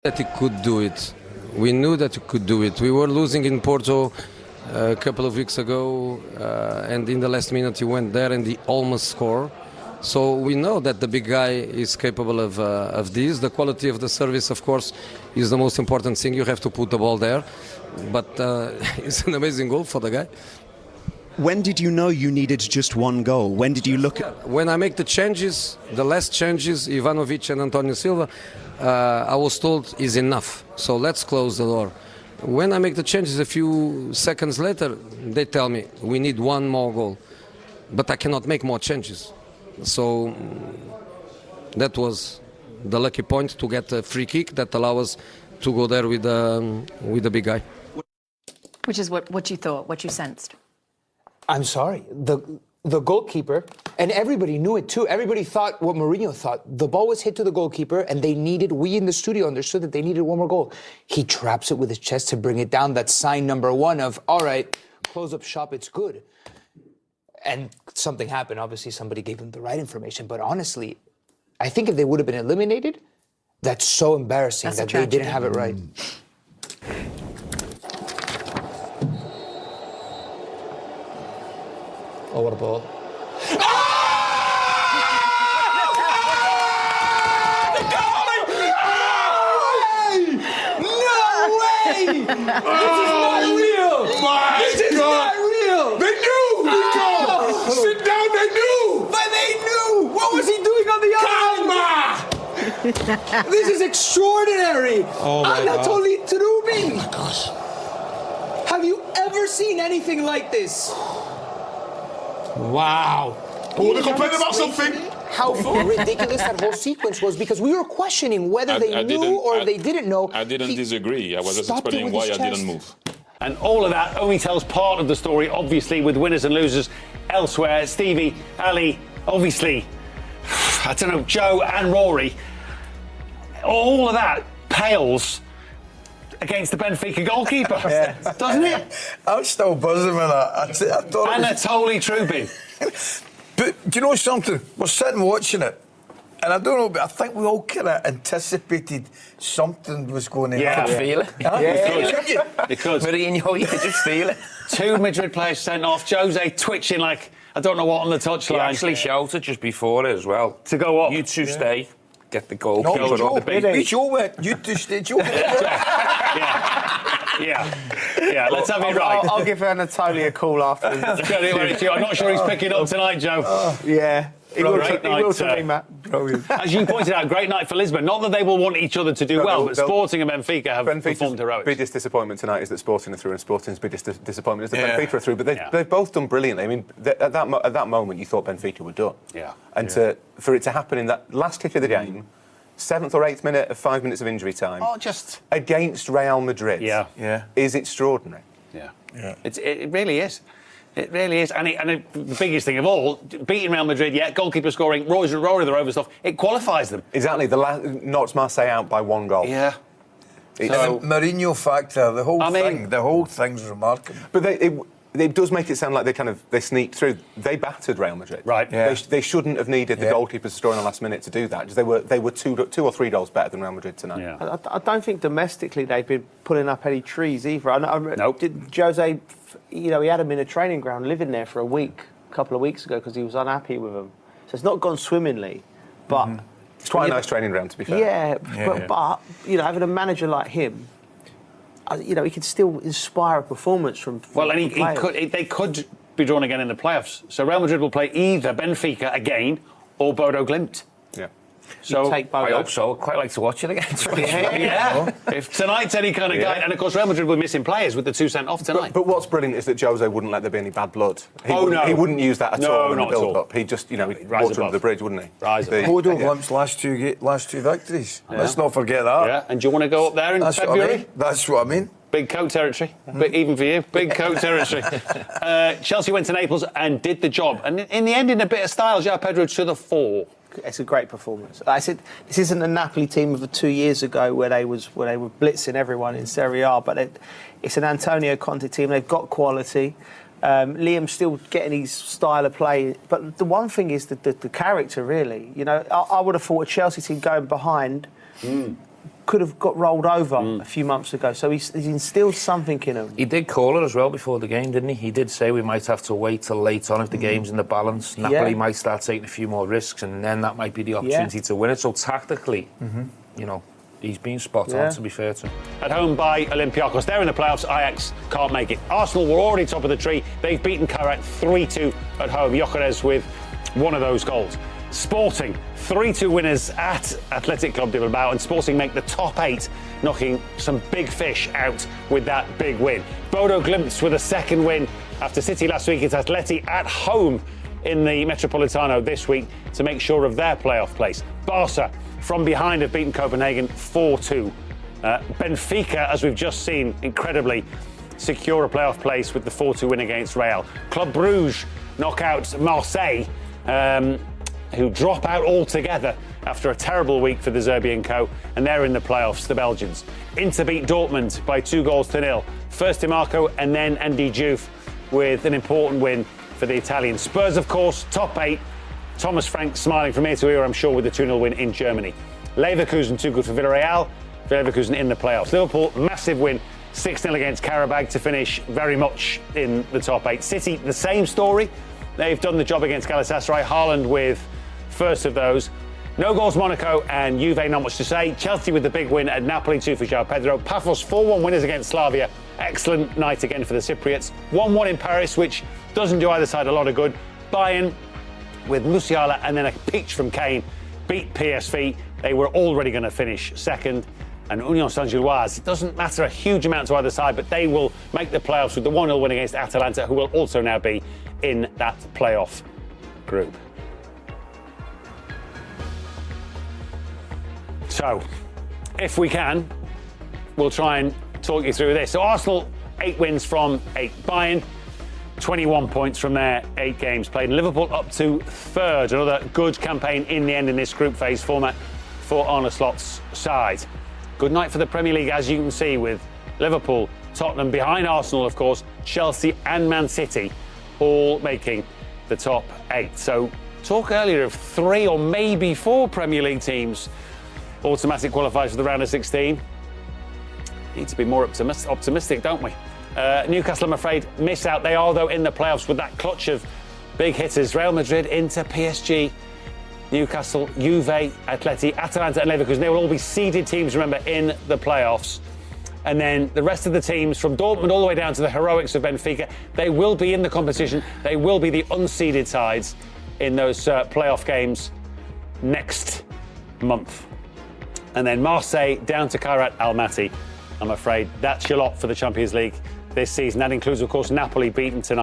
That he could do it. We knew that he could do it. We were losing in Porto a couple of weeks ago, and in the last minute he went there and he almost scored. So we know that the big guy is capable of this. The quality of the service, of course, is the most important thing. You have to put the ball there. But it's an amazing goal for the guy. When did you know you needed just one goal? When did you look at... When I make the changes, the last changes, Ivanovic and Antonio Silva, I was told is enough. So let's close the door. When I make the changes a few seconds later, they tell me we need one more goal. But I cannot make more changes. So that was the lucky point to get a free kick that allow us to go there with the big guy. Which is what you thought, what you sensed. I'm sorry. The goalkeeper, and everybody knew it too. Everybody thought what Mourinho thought. The ball was hit to the goalkeeper, and we in the studio understood that they needed one more goal. He traps it with his chest to bring it down. That's sign number one of, all right, close up shop, it's good. And something happened. Obviously, somebody gave him the right information. But honestly, I think if they would have been eliminated, that's so embarrassing that they didn't have it right. Oh, what a ball. Oh! The goalie! No way! This is not real! This is not real! They knew! Sit down, they knew! But they knew! What was he doing on the other Calma! This is extraordinary! Oh my Anatoly Trubin! Oh my gosh. Have you ever seen anything like this? Wow. Oh, they're complaining about something. How ridiculous that whole sequence was, because we were questioning whether they knew or they didn't know. I didn't disagree. I was just explaining why I didn't move. And all of that only tells part of the story, obviously, with winners and losers elsewhere. Stevie, Ali, obviously, I don't know, Joe and Rory. All of that pales against the Benfica goalkeeper, doesn't it? I'm still buzzing with that. I thought Anatoly Trubin. But do you know something? We're sitting watching it, and I don't know, but I think we all kind of anticipated something was going to happen. Feel it. Because Mourinho, you could just feel it. Two Madrid players sent off. Jose twitching like I don't know what on the touchline. He actually shouted just before it as well. To go up. You two stay. Get the goal. No, Joe went. You two stay. Joe. Yeah, let's have it right. I'll give Anatoly a call afterwards. I'm not sure he's picking up tonight, Joe. Yeah. He will to me, Matt. Brilliant. As you pointed out, great night for Lisbon. Not that they will want each other to do well, but Sporting and Benfica have performed heroics. Biggest disappointment tonight is that Sporting are through, and Sporting's biggest disappointment is that Benfica are through. But they've both done brilliantly. I mean, at that moment, you thought Benfica were done. Yeah. And for it to happen in that last kick of the game, 7th or 8th minute of 5 minutes of injury time, against Real Madrid, is extraordinary. Yeah. It really is. It really is. And the biggest thing of all, beating Real Madrid, goalkeeper scoring, Rory the Rover stuff, it qualifies them. Exactly. Knocks Marseille out by 1 goal. Yeah. So, the Mourinho factor, the whole thing's remarkable. But it does make it sound like they sneaked through. They battered Real Madrid. Right. Yeah. They shouldn't have needed the goalkeepers to score in the last minute to do that. They were 2 or 3 goals better than Real Madrid tonight. Yeah. I don't think domestically they've been pulling up any trees either. Nope. Jose, he had him in a training ground living there for a couple of weeks ago, because he was unhappy with them. So it's not gone swimmingly, but it's quite a nice training ground, to be fair. But having a manager like him, he could still inspire a performance from. Well, and they could be drawn again in the playoffs. So Real Madrid will play either Benfica again or Bodo Glimt. Yeah. So I hope so. I'd quite like to watch it again. If tonight's any kind of guy, and of course Real Madrid were missing players with the 2 sent off tonight. But what's brilliant is that Jose wouldn't let there be any bad blood. He wouldn't use that at all in the build-up. He'd just, he'd walk under the bridge, wouldn't he? Bodo Glimt's last two victories. Yeah. Let's not forget that. Yeah. And do you want to go up there in February? That's what I mean. Big coat territory, but even for you, big coat territory. Chelsea went to Naples and did the job. And in the end, in a bit of style, João Pedro to the fore. It's a great performance. I said this isn't the Napoli team of 2 years ago where they were blitzing everyone in Serie A, but it's an Antonio Conte team. They've got quality. Liam's still getting his style of play, but the one thing is the character, really. I would have thought a Chelsea team going behind could have got rolled over a few months ago. So he's instilled something in him. He did call it as well before the game, didn't he? He did say we might have to wait till late on if the game's in the balance. Napoli might start taking a few more risks, and then that might be the opportunity to win it. So tactically, you know, he's been spot on, to be fair to him. At home by Olympiacos. They're in the playoffs. Ajax can't make it. Arsenal were already top of the tree. They've beaten Karat 3-2 at home. Gyökeres with one of those goals. Sporting, 3-2 winners at Athletic Club de Bilbao, and Sporting make the top 8, knocking some big fish out with that big win. Bodo Glimt with a second win after City last week. It's Atleti at home in the Metropolitano this week to make sure of their playoff place. Barca, from behind, have beaten Copenhagen 4-2. Benfica, as we've just seen, incredibly secure a playoff place with the 4-2 win against Real. Club Brugge knock out Marseille, who drop out altogether after a terrible week for the Zerbian and they're in the playoffs, the Belgians. Inter beat Dortmund by 2-0. First Di Marco and then Andy Diouf with an important win for the Italians. Spurs, of course, top 8. Thomas Frank smiling from ear to ear, I'm sure, with the 2-0 win in Germany. Leverkusen too good for Villarreal. Leverkusen in the playoffs. Liverpool, massive win, 6-0 against Karabag to finish very much in the top 8. City, the same story. They've done the job against Galatasaray. Haaland with first of those. No goals Monaco, and Juve not much to say. Chelsea with the big win at Napoli 2 for João Pedro. Pafos 4-1 winners against Slavia. Excellent night again for the Cypriots. 1-1 in Paris, which doesn't do either side a lot of good. Bayern with Musiala and then a peach from Kane beat PSV. They were already going to finish second. And Union Saint-Gilloise, it doesn't matter a huge amount to either side, but they will make the playoffs with the 1-0 win against Atalanta, who will also now be in that playoff group. So, if we can, we'll try and talk you through this. So Arsenal, 8 wins from 8. Bayern, 21 points from their 8 games played. Liverpool up to 3rd. Another good campaign in the end in this group phase format for Arne Slot's side. Good night for the Premier League, as you can see, with Liverpool, Tottenham behind Arsenal, of course, Chelsea and Man City all making the top 8. So talk earlier of 3 or maybe 4 Premier League teams automatic qualifiers for the round of 16. Need to be more optimistic, don't we? Newcastle, I'm afraid, miss out. They are, though, in the playoffs with that clutch of big hitters. Real Madrid, Inter, PSG, Newcastle, Juve, Atleti, Atalanta and Leverkusen. They will all be seeded teams, remember, in the playoffs. And then the rest of the teams, from Dortmund all the way down to the heroics of Benfica, they will be in the competition. They will be the unseeded sides in those playoff games next month. And then Marseille down to Kairat Almaty. I'm afraid that's your lot for the Champions League this season. That includes, of course, Napoli beaten tonight.